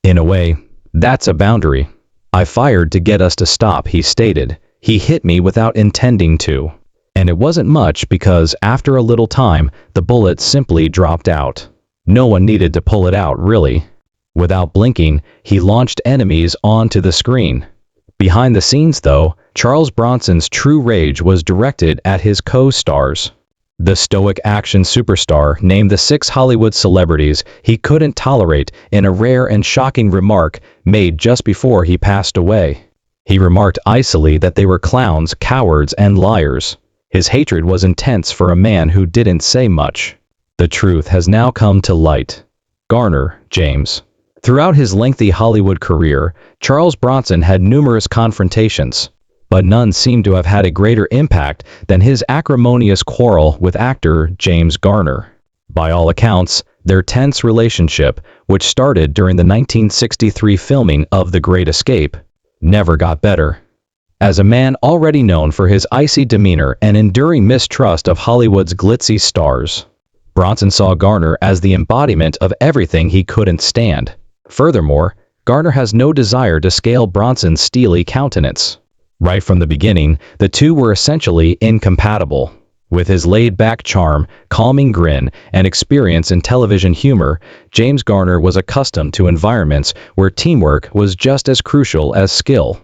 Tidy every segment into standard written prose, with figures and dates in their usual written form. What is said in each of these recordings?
In a way, that's a boundary. I fired to get us to stop, he stated. He hit me without intending to. And it wasn't much because after a little time, the bullet simply dropped out. No one needed to pull it out, really. Without blinking, he launched enemies onto the screen. Behind the scenes, though, Charles Bronson's true rage was directed at his co-stars. The stoic action superstar named the 6 Hollywood celebrities he couldn't tolerate in a rare and shocking remark made just before he passed away. He remarked icily that they were clowns, cowards, and liars. His hatred was intense for a man who didn't say much. The truth has now come to light. Garner, James. Throughout his lengthy Hollywood career, Charles Bronson had numerous confrontations, but none seem to have had a greater impact than his acrimonious quarrel with actor James Garner. By all accounts, their tense relationship, which started during the 1963 filming of The Great Escape, never got better. As a man already known for his icy demeanor and enduring mistrust of Hollywood's glitzy stars, Bronson saw Garner as the embodiment of everything he couldn't stand. Furthermore, Garner has no desire to scale Bronson's steely countenance. Right from the beginning, the two were essentially incompatible. With his laid-back charm, calming grin, and experience in television humor, James Garner was accustomed to environments where teamwork was just as crucial as skill.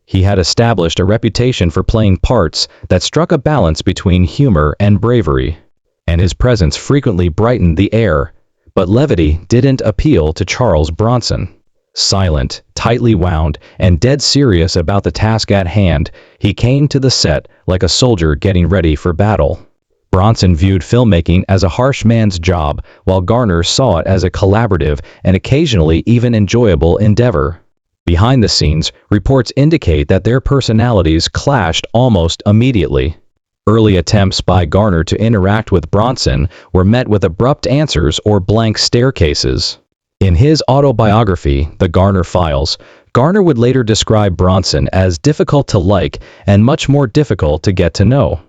He had established a reputation for playing parts that struck a balance between humor and bravery, and his presence frequently brightened the air. But levity didn't appeal to Charles Bronson. Silent, tightly wound, and dead serious about the task at hand, he came to the set like a soldier getting ready for battle. Bronson viewed filmmaking as a harsh man's job, while Garner saw it as a collaborative and occasionally even enjoyable endeavor. Behind the scenes, reports indicate that their personalities clashed almost immediately. Early attempts by Garner to interact with Bronson were met with abrupt answers or blank staircases. In his autobiography, The Garner Files, Garner would later describe Bronson as difficult to like and much more difficult to get to know.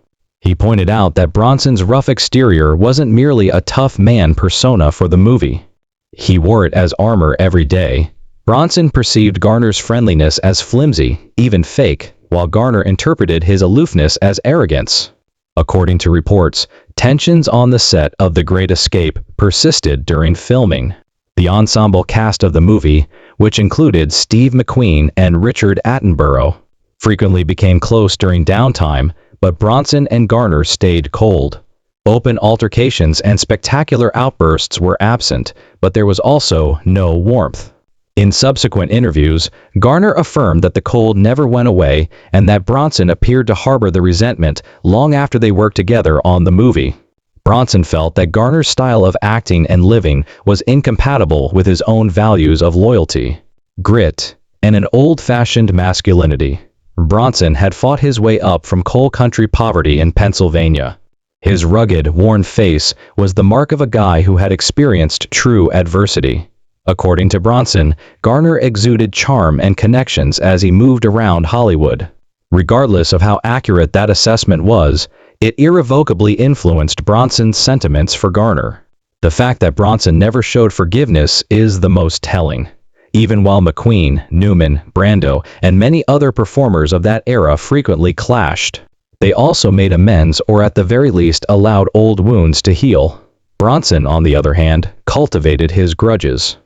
He pointed out that Bronson's rough exterior wasn't merely a tough man persona for the movie. He wore it as armor every day. Bronson perceived Garner's friendliness as flimsy, even fake, while Garner interpreted his aloofness as arrogance. According to reports, tensions on the set of The Great Escape persisted during filming. The ensemble cast of the movie, which included Steve McQueen and Richard Attenborough, frequently became close during downtime, but Bronson and Garner stayed cold. Open altercations and spectacular outbursts were absent, but there was also no warmth. In subsequent interviews, Garner affirmed that the cold never went away and that Bronson appeared to harbor the resentment long after they worked together on the movie. Bronson felt that Garner's style of acting and living was incompatible with his own values of loyalty, grit, and an old-fashioned masculinity. Bronson had fought his way up from coal country poverty in Pennsylvania. His rugged, worn face was the mark of a guy who had experienced true adversity. According to Bronson, Garner exuded charm and connections as he moved around Hollywood. Regardless of how accurate that assessment was, it irrevocably influenced Bronson's sentiments for Garner. The fact that Bronson never showed forgiveness is the most telling. Even while McQueen, Newman, Brando, and many other performers of that era frequently clashed, they also made amends or at the very least allowed old wounds to heal. Bronson, on the other hand, cultivated his grudges.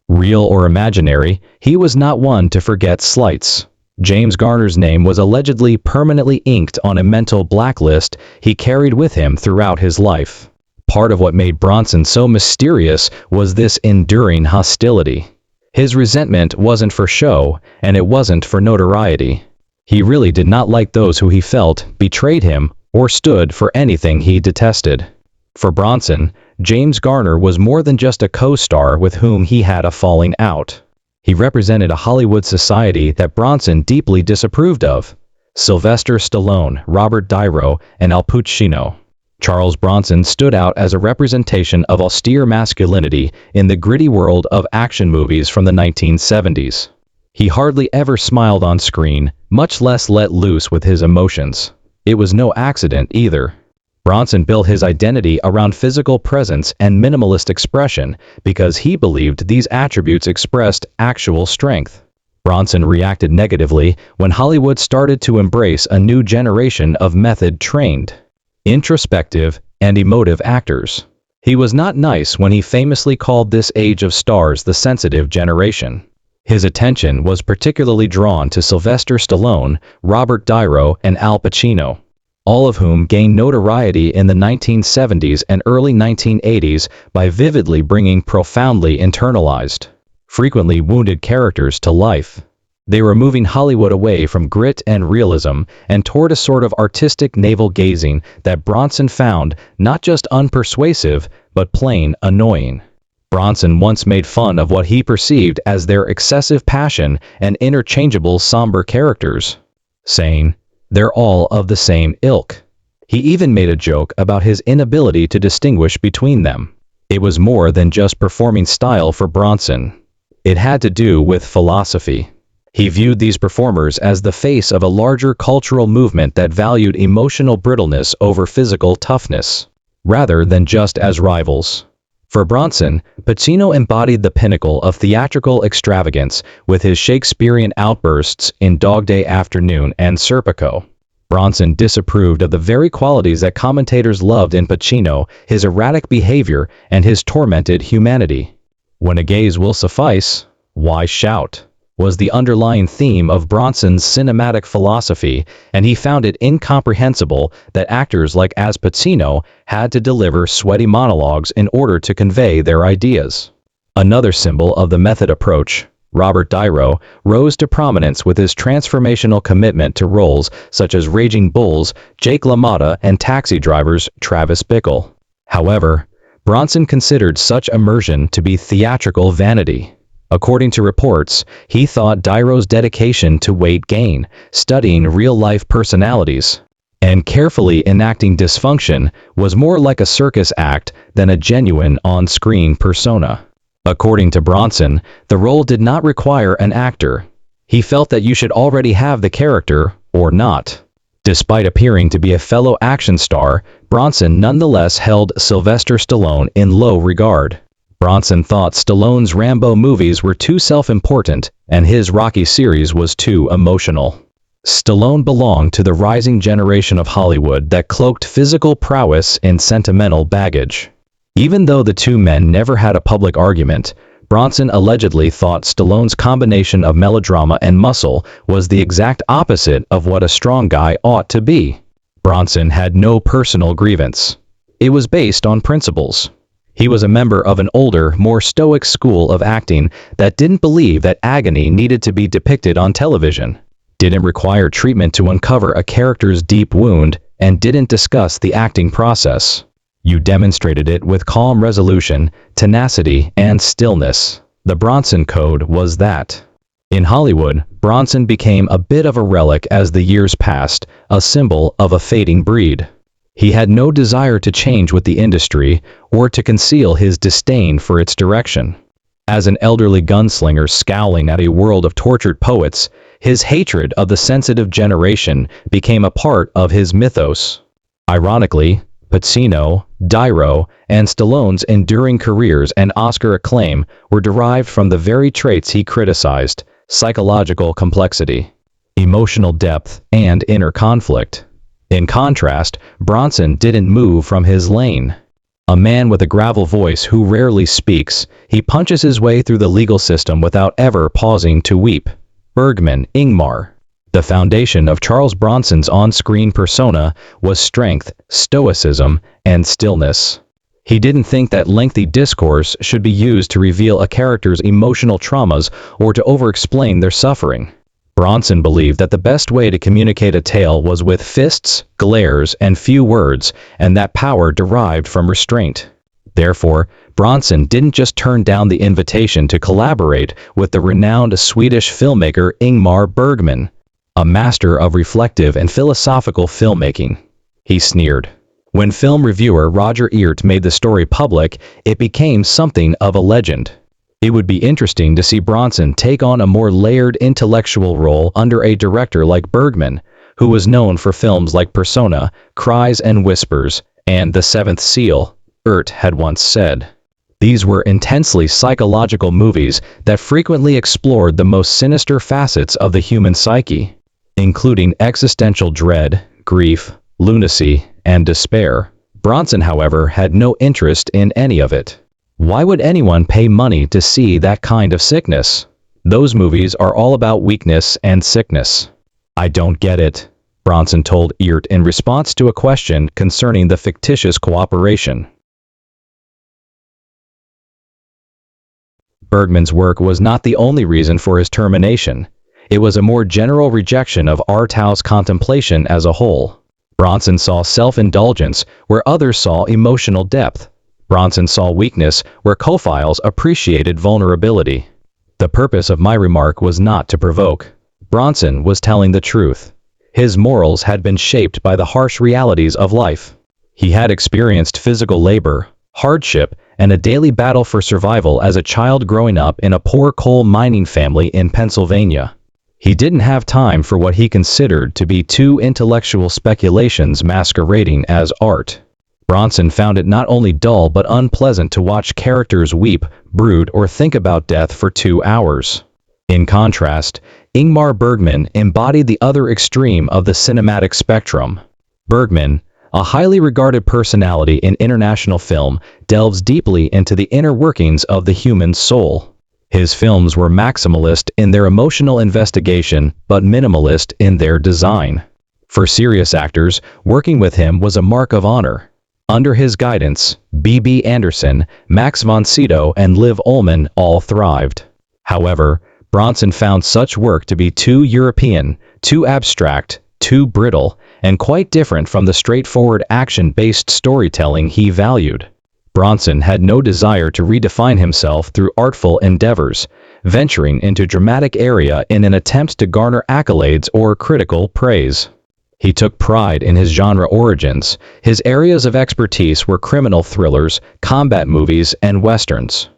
Real or imaginary, he was not one to forget slights. James Garner's name was allegedly permanently inked on a mental blacklist he carried with him throughout his life. Part of what made Bronson so mysterious was this enduring hostility. His resentment wasn't for show, and it wasn't for notoriety. He really did not like those who he felt betrayed him or stood for anything he detested. For Bronson, James Garner was more than just a co-star with whom he had a falling out. He represented a Hollywood society that Bronson deeply disapproved of. Sylvester Stallone, Robert De Niro, and Al Pacino. Charles Bronson stood out as a representation of austere masculinity in the gritty world of action movies from the 1970s. He hardly ever smiled on screen, much less let loose with his emotions. It was no accident either. Bronson built his identity around physical presence and minimalist expression because he believed these attributes expressed actual strength. Bronson reacted negatively when Hollywood started to embrace a new generation of method-trained, introspective, and emotive actors. He was not nice when he famously called this age of stars the sensitive generation. His attention was particularly drawn to Sylvester Stallone, Robert De Niro, and Al Pacino, all of whom gained notoriety in the 1970s and early 1980s by vividly bringing profoundly internalized, frequently wounded characters to life. They were moving Hollywood away from grit and realism and toward a sort of artistic navel-gazing that Bronson found not just unpersuasive, but plain annoying. Bronson once made fun of what he perceived as their excessive passion and interchangeable somber characters, saying, "They're all of the same ilk." He even made a joke about his inability to distinguish between them. It was more than just performing style for Bronson. It had to do with philosophy. He viewed these performers as the face of a larger cultural movement that valued emotional brittleness over physical toughness, rather than just as rivals. For Bronson, Pacino embodied the pinnacle of theatrical extravagance with his Shakespearean outbursts in Dog Day Afternoon and Serpico. Bronson disapproved of the very qualities that commentators loved in Pacino, his erratic behavior and his tormented humanity. "When a gaze will suffice, why shout?" was the underlying theme of Bronson's cinematic philosophy, and he found it incomprehensible that actors like As Pacino had to deliver sweaty monologues in order to convey their ideas. Another symbol of the method approach, Robert De Niro, rose to prominence with his transformational commitment to roles such as Raging Bulls, Jake LaMotta, and Taxi Driver's Travis Bickle. However, Bronson considered such immersion to be theatrical vanity. According to reports, he thought De Niro's dedication to weight gain, studying real-life personalities, and carefully enacting dysfunction was more like a circus act than a genuine on-screen persona. According to Bronson, the role did not require an actor. He felt that you should already have the character, or not. Despite appearing to be a fellow action star, Bronson nonetheless held Sylvester Stallone in low regard. Bronson thought Stallone's Rambo movies were too self-important, and his Rocky series was too emotional. Stallone belonged to the rising generation of Hollywood that cloaked physical prowess in sentimental baggage. Even though the two men never had a public argument, Bronson allegedly thought Stallone's combination of melodrama and muscle was the exact opposite of what a strong guy ought to be. Bronson had no personal grievance. It was based on principles. He was a member of an older, more stoic school of acting that didn't believe that agony needed to be depicted on television, didn't require treatment to uncover a character's deep wound, and didn't discuss the acting process. You demonstrated it with calm resolution, tenacity, and stillness. The Bronson Code was that. In Hollywood, Bronson became a bit of a relic as the years passed, a symbol of a fading breed. He had no desire to change with the industry or to conceal his disdain for its direction. As an elderly gunslinger scowling at a world of tortured poets, his hatred of the sensitive generation became a part of his mythos. Ironically, Pacino, De Niro, and Stallone's enduring careers and Oscar acclaim were derived from the very traits he criticized: psychological complexity, emotional depth, and inner conflict. In contrast, Bronson didn't move from his lane. A man with a gravel voice who rarely speaks, he punches his way through the legal system without ever pausing to weep. Bergman, Ingmar. The foundation of Charles Bronson's on-screen persona was strength, stoicism, and stillness. He didn't think that lengthy discourse should be used to reveal a character's emotional traumas or to over-explain their suffering. Bronson believed that the best way to communicate a tale was with fists, glares, and few words, and that power derived from restraint. Therefore, Bronson didn't just turn down the invitation to collaborate with the renowned Swedish filmmaker Ingmar Bergman, a master of reflective and philosophical filmmaking. He sneered. When film reviewer Roger Ebert made the story public, it became something of a legend. It would be interesting to see Bronson take on a more layered intellectual role under a director like Bergman, who was known for films like Persona, Cries and Whispers, and The Seventh Seal, had once said. These were intensely psychological movies that frequently explored the most sinister facets of the human psyche, including existential dread, grief, lunacy, and despair. Bronson, however, had no interest in any of it. Why would anyone pay money to see that kind of sickness? Those movies are all about weakness and sickness. I don't get it, Bronson told in response to a question concerning the fictitious cooperation. Bergman's work was not the only reason for his termination. It was a more general rejection of Artaud's contemplation as a whole. Bronson saw self-indulgence where others saw emotional depth. Bronson saw weakness where co-files appreciated vulnerability. The purpose of my remark was not to provoke. Bronson was telling the truth. His morals had been shaped by the harsh realities of life. He had experienced physical labor, hardship, and a daily battle for survival as a child growing up in a poor coal mining family in Pennsylvania. He didn't have time for what he considered to be too intellectual speculations masquerading as art. Bronson found it not only dull but unpleasant to watch characters weep, brood, or think about death for 2 hours. In contrast, Ingmar Bergman embodied the other extreme of the cinematic spectrum. Bergman, a highly regarded personality in international film, delves deeply into the inner workings of the human soul. His films were maximalist in their emotional investigation, but minimalist in their design. For serious actors, working with him was a mark of honor. Under his guidance, B.B. Anderson, Max von Sydow, and Liv Ullmann all thrived. However, Bronson found such work to be too European, too abstract, too brittle, and quite different from the straightforward action-based storytelling he valued. Bronson had no desire to redefine himself through artful endeavors, venturing into dramatic area in an attempt to garner accolades or critical praise. He took pride in his genre origins. His areas of expertise were criminal thrillers, combat movies, and westerns.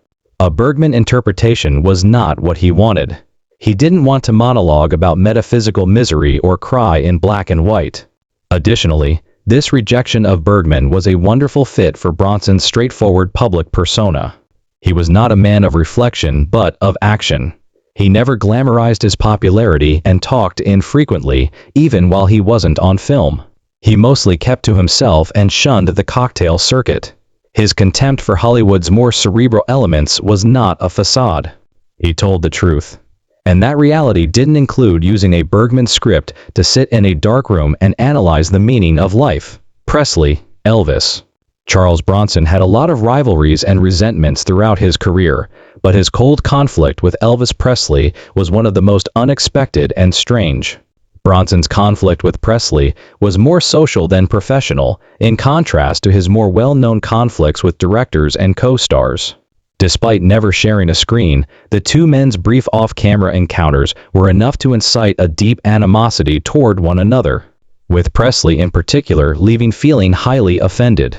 A Bergman interpretation was not what he wanted. He didn't want to monologue about metaphysical misery or cry in black and white. Additionally, this rejection of Bergman was a wonderful fit for Bronson's straightforward public persona. He was not a man of reflection but of action. He never glamorized his popularity and talked infrequently, even while he wasn't on film. He mostly kept to himself and shunned the cocktail circuit. His contempt for Hollywood's more cerebral elements was not a facade. He told the truth. And that reality didn't include using a Bergman script to sit in a dark room and analyze the meaning of life. Presley, Elvis. Charles Bronson had a lot of rivalries and resentments throughout his career, but his cold conflict with Elvis Presley was one of the most unexpected and strange. Bronson's conflict with Presley was more social than professional, in contrast to his more well-known conflicts with directors and co-stars. Despite never sharing a screen, the two men's brief off-camera encounters were enough to incite a deep animosity toward one another, with Presley in particular feeling highly offended.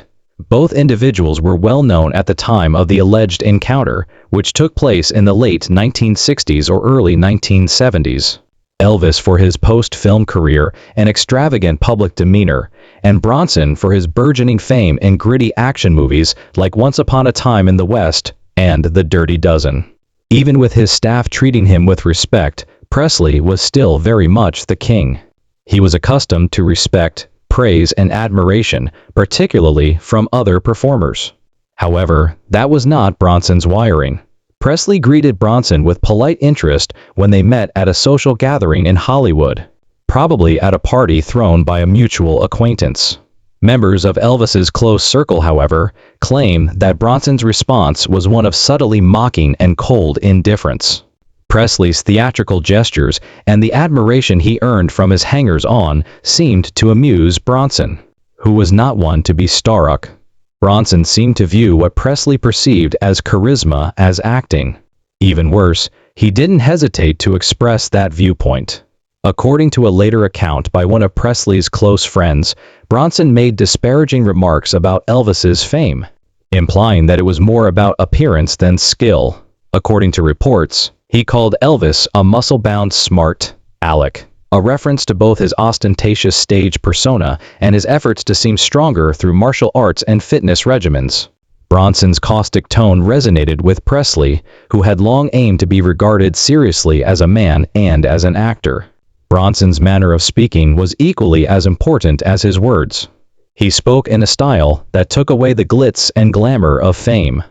Both individuals were well known at the time of the alleged encounter, which took place in the late 1960s or early 1970s. Elvis for his post-film career and extravagant public demeanor, and Bronson for his burgeoning fame in gritty action movies like Once Upon a Time in the West and The Dirty Dozen. Even with his staff treating him with respect, Presley was still very much the king. He was accustomed to respect, praise, and admiration, particularly from other performers. However, that was not Bronson's wiring. Presley greeted Bronson with polite interest when they met at a social gathering in Hollywood, probably at a party thrown by a mutual acquaintance. Members of Elvis's close circle, however, claim that Bronson's response was one of subtly mocking and cold indifference. Presley's theatrical gestures and the admiration he earned from his hangers-on seemed to amuse Bronson, who was not one to be starstruck. Bronson seemed to view what Presley perceived as charisma as acting. Even worse, he didn't hesitate to express that viewpoint. According to a later account by one of Presley's close friends, Bronson made disparaging remarks about Elvis's fame, implying that it was more about appearance than skill. According to reports, he called Elvis a muscle-bound smart aleck. a reference to both his ostentatious stage persona and his efforts to seem stronger through martial arts and fitness regimens. Bronson's caustic tone resonated with Presley, who had long aimed to be regarded seriously as a man and as an actor. Bronson's manner of speaking was equally as important as his words. He spoke in a style that took away the glitz and glamour of fame.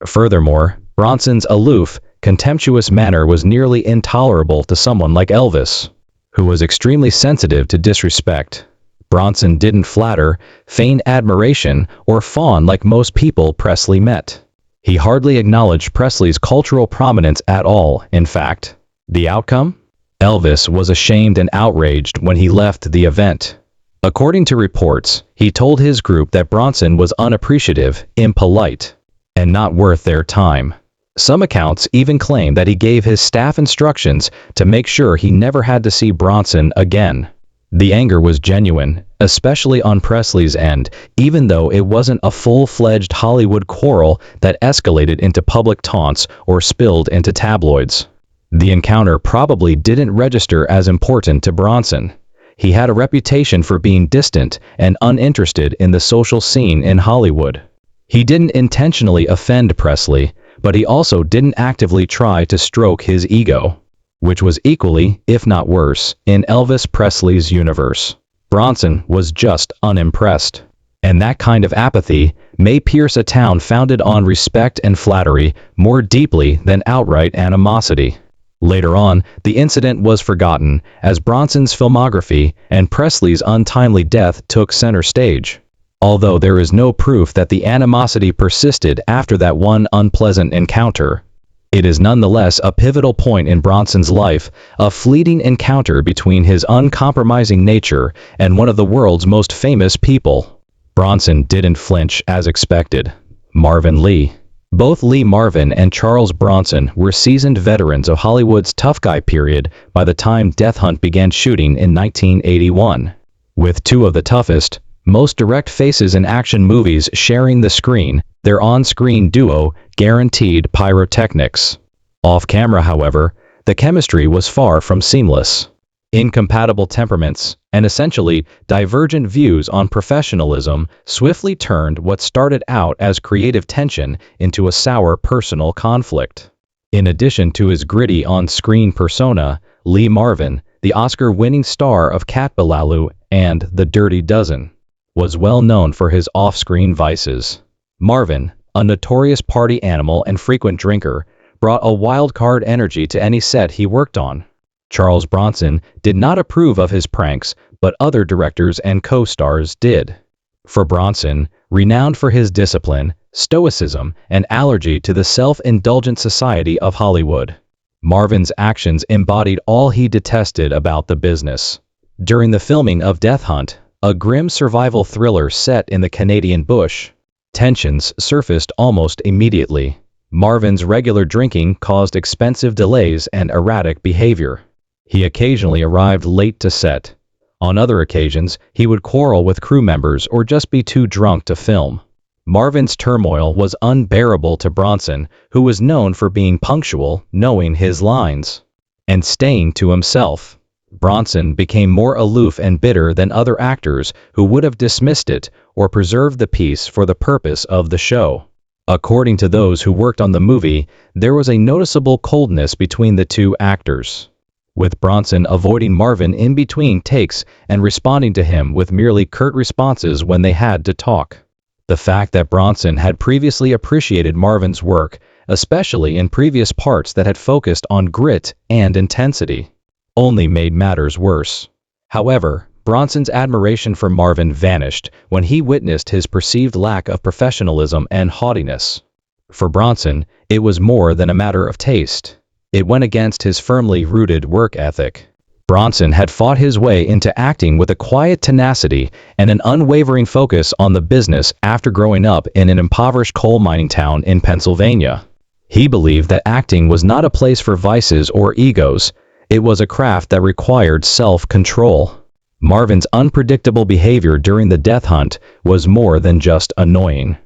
Furthermore, Bronson's aloof, contemptuous manner was nearly intolerable to someone like Elvis, who was extremely sensitive to disrespect. Bronson didn't flatter, feign admiration, or fawn like most people Presley met. He hardly acknowledged Presley's cultural prominence at all, in fact. The outcome? Elvis was ashamed and outraged when he left the event. According to reports, he told his group that Bronson was unappreciative, impolite, and not worth their time. Some accounts even claim that he gave his staff instructions to make sure he never had to see Bronson again. The anger was genuine, especially on Presley's end, even though it wasn't a full-fledged Hollywood quarrel that escalated into public taunts or spilled into tabloids. The encounter probably didn't register as important to Bronson. He had a reputation for being distant and uninterested in the social scene in Hollywood. He didn't intentionally offend Presley, but he also didn't actively try to stroke his ego, which was equally, if not worse, in Elvis Presley's universe. Bronson was just unimpressed. And that kind of apathy may pierce a town founded on respect and flattery more deeply than outright animosity. Later on, the incident was forgotten as Bronson's filmography and Presley's untimely death took center stage. Although there is no proof that the animosity persisted after that one unpleasant encounter, it is nonetheless a pivotal point in Bronson's life, a fleeting encounter between his uncompromising nature and one of the world's most famous people. Bronson didn't flinch as expected. Marvin Lee. Both Lee Marvin and Charles Bronson were seasoned veterans of Hollywood's tough guy period by the time Death Hunt began shooting in 1981. With two of the toughest, most direct faces in action movies sharing the screen, their on-screen duo guaranteed pyrotechnics. Off-camera, however, the chemistry was far from seamless. Incompatible temperaments and essentially divergent views on professionalism swiftly turned what started out as creative tension into a sour personal conflict. In addition to his gritty on-screen persona, Lee Marvin, the Oscar-winning star of Cat Ballou and The Dirty Dozen, was well known for his off-screen vices. Marvin, a notorious party animal and frequent drinker, brought a wild-card energy to any set he worked on. Charles Bronson did not approve of his pranks, but other directors and co-stars did. For Bronson, renowned for his discipline, stoicism, and allergy to the self-indulgent society of Hollywood, Marvin's actions embodied all he detested about the business. During the filming of Death Hunt, a grim survival thriller set in the Canadian bush, tensions surfaced almost immediately. Marvin's regular drinking caused expensive delays and erratic behavior. He occasionally arrived late to set. On other occasions, he would quarrel with crew members or just be too drunk to film. Marvin's turmoil was unbearable to Bronson, who was known for being punctual, knowing his lines, and staying to himself. Bronson became more aloof and bitter than other actors who would have dismissed it or preserved the piece for the purpose of the show. According to those who worked on the movie, there was a noticeable coldness between the two actors, with Bronson avoiding Marvin in between takes and responding to him with merely curt responses when they had to talk. The fact that Bronson had previously appreciated Marvin's work, especially in previous parts that had focused on grit and intensity, only made matters worse. However, Bronson's admiration for Marvin vanished when he witnessed his perceived lack of professionalism and haughtiness. For Bronson, it was more than a matter of taste. It went against his firmly rooted work ethic. Bronson had fought his way into acting with a quiet tenacity and an unwavering focus on the business after growing up in an impoverished coal mining town in Pennsylvania. He believed that acting was not a place for vices or egos. It was a craft that required self-control. Marvin's unpredictable behavior during the Death Hunt was more than just annoying.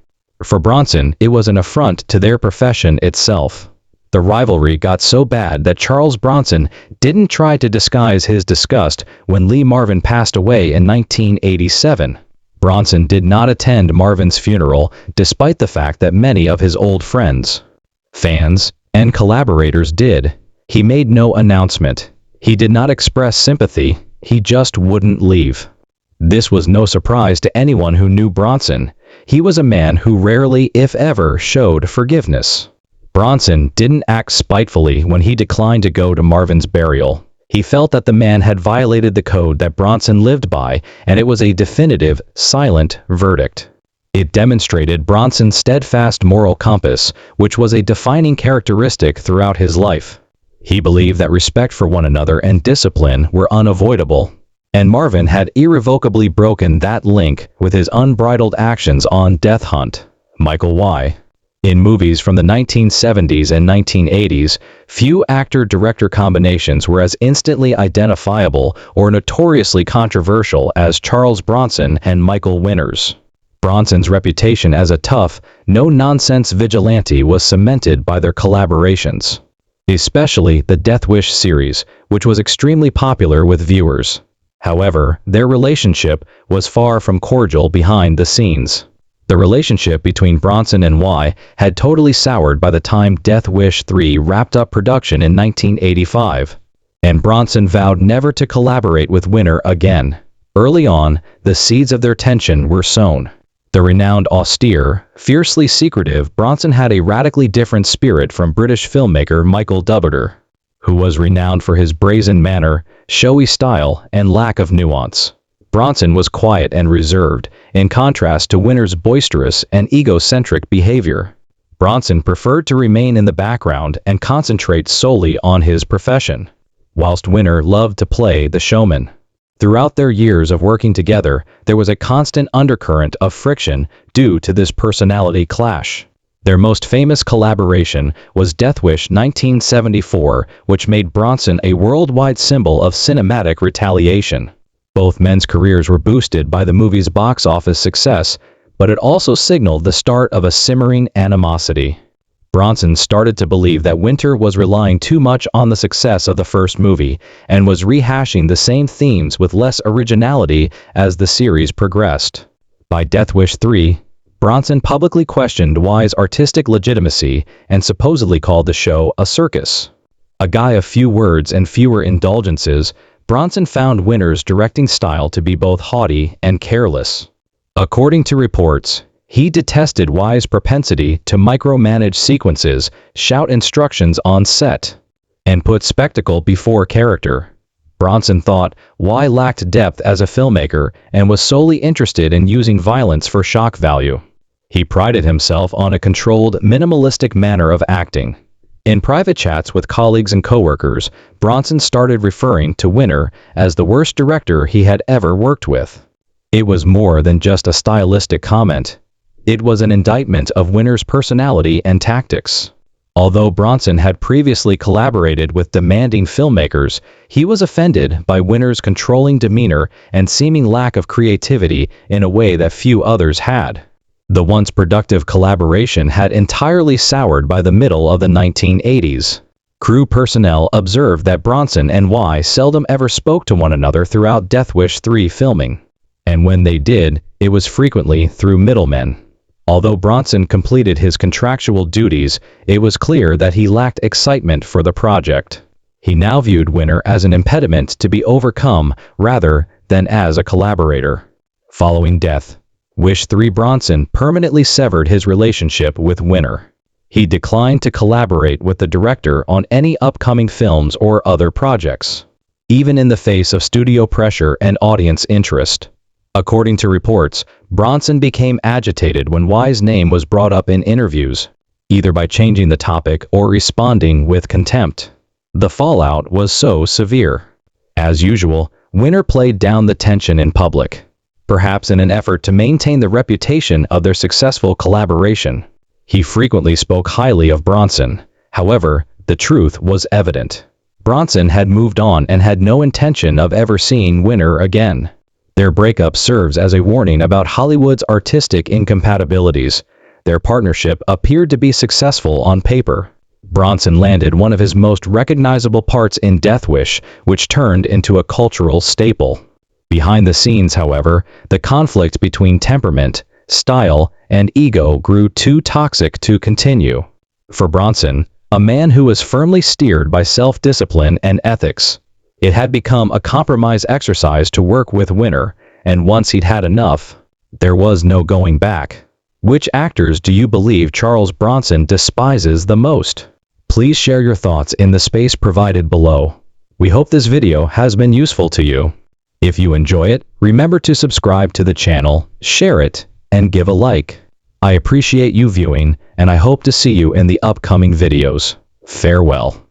For Bronson, it was an affront to their profession itself. The rivalry got so bad that Charles Bronson didn't try to disguise his disgust when Lee Marvin passed away in 1987. Bronson did not attend Marvin's funeral, despite the fact that many of his old friends, fans, and collaborators did. He made no announcement. He did not express sympathy, he just wouldn't leave. This was no surprise to anyone who knew Bronson. He was a man who rarely, if ever, showed forgiveness. Bronson didn't act spitefully when he declined to go to Marvin's burial. He felt that the man had violated the code that Bronson lived by, and it was a definitive, silent verdict. It demonstrated Bronson's steadfast moral compass, which was a defining characteristic throughout his life. He believed that respect for one another and discipline were unavoidable, and Marvin had irrevocably broken that link with his unbridled actions on Death Hunt. Michael Y. In movies from the 1970s and 1980s, few actor-director combinations were as instantly identifiable or notoriously controversial as Charles Bronson and Michael Winner's. Bronson's reputation as a tough, no-nonsense vigilante was cemented by their collaborations, especially the Death Wish series, which was extremely popular with viewers. However, their relationship was far from cordial behind the scenes. The relationship between Bronson and Y had totally soured by the time Death Wish 3 wrapped up production in 1985, and Bronson vowed never to collaborate with Winner again. Early on, the seeds of their tension were sown. The renowned austere, fiercely secretive Bronson had a radically different spirit from British filmmaker Michael Dougherty, who was renowned for his brazen manner, showy style, and lack of nuance. Bronson was quiet and reserved, in contrast to Winner's boisterous and egocentric behavior. Bronson preferred to remain in the background and concentrate solely on his profession, whilst Winner loved to play the showman. Throughout their years of working together, there was a constant undercurrent of friction due to this personality clash. Their most famous collaboration was Death Wish 1974, which made Bronson a worldwide symbol of cinematic retaliation. Both men's careers were boosted by the movie's box office success, but it also signaled the start of a simmering animosity. Bronson started to believe that Winter was relying too much on the success of the first movie and was rehashing the same themes with less originality as the series progressed. By Death Wish 3, Bronson publicly questioned Y's artistic legitimacy and supposedly called the show a circus. A guy of few words and fewer indulgences, Bronson found Winner's directing style to be both haughty and careless. According to reports, he detested Y's propensity to micromanage sequences, shout instructions on set, and put spectacle before character. Bronson thought Y lacked depth as a filmmaker and was solely interested in using violence for shock value. He prided himself on a controlled, minimalistic manner of acting. In private chats with colleagues and coworkers, Bronson started referring to Winner as the worst director he had ever worked with. It was more than just a stylistic comment. It was an indictment of Winner's personality and tactics. Although Bronson had previously collaborated with demanding filmmakers, he was offended by Winner's controlling demeanor and seeming lack of creativity in a way that few others had. The once productive collaboration had entirely soured by the middle of the 1980s. Crew personnel observed that Bronson and Y seldom ever spoke to one another throughout Death Wish 3 filming, and when they did, it was frequently through middlemen. Although Bronson completed his contractual duties, it was clear that he lacked excitement for the project. He now viewed Winner as an impediment to be overcome rather than as a collaborator. Following Death Wish 3, Bronson permanently severed his relationship with Winner. He declined to collaborate with the director on any upcoming films or other projects, even in the face of studio pressure and audience interest. According to reports, Bronson became agitated when Y's name was brought up in interviews, either by changing the topic or responding with contempt. The fallout was so severe. As usual, Winner played down the tension in public, perhaps in an effort to maintain the reputation of their successful collaboration. He frequently spoke highly of Bronson. However, the truth was evident. Bronson had moved on and had no intention of ever seeing Winner again. Their breakup serves as a warning about Hollywood's artistic incompatibilities. Their partnership appeared to be successful on paper, Bronson landed one of his most recognizable parts in Death Wish, which turned into a cultural staple. Behind the scenes, however, the conflict between temperament, style, and ego grew too toxic to continue. For Bronson, a man who was firmly steered by self-discipline and ethics, it had become a compromise exercise to work with Winner, and once he'd had enough, there was no going back. Which actors do you believe Charles Bronson despises the most? Please share your thoughts in the space provided below. We hope this video has been useful to you. If you enjoy it, remember to subscribe to the channel, share it, and give a like. I appreciate you viewing, and I hope to see you in the upcoming videos. Farewell.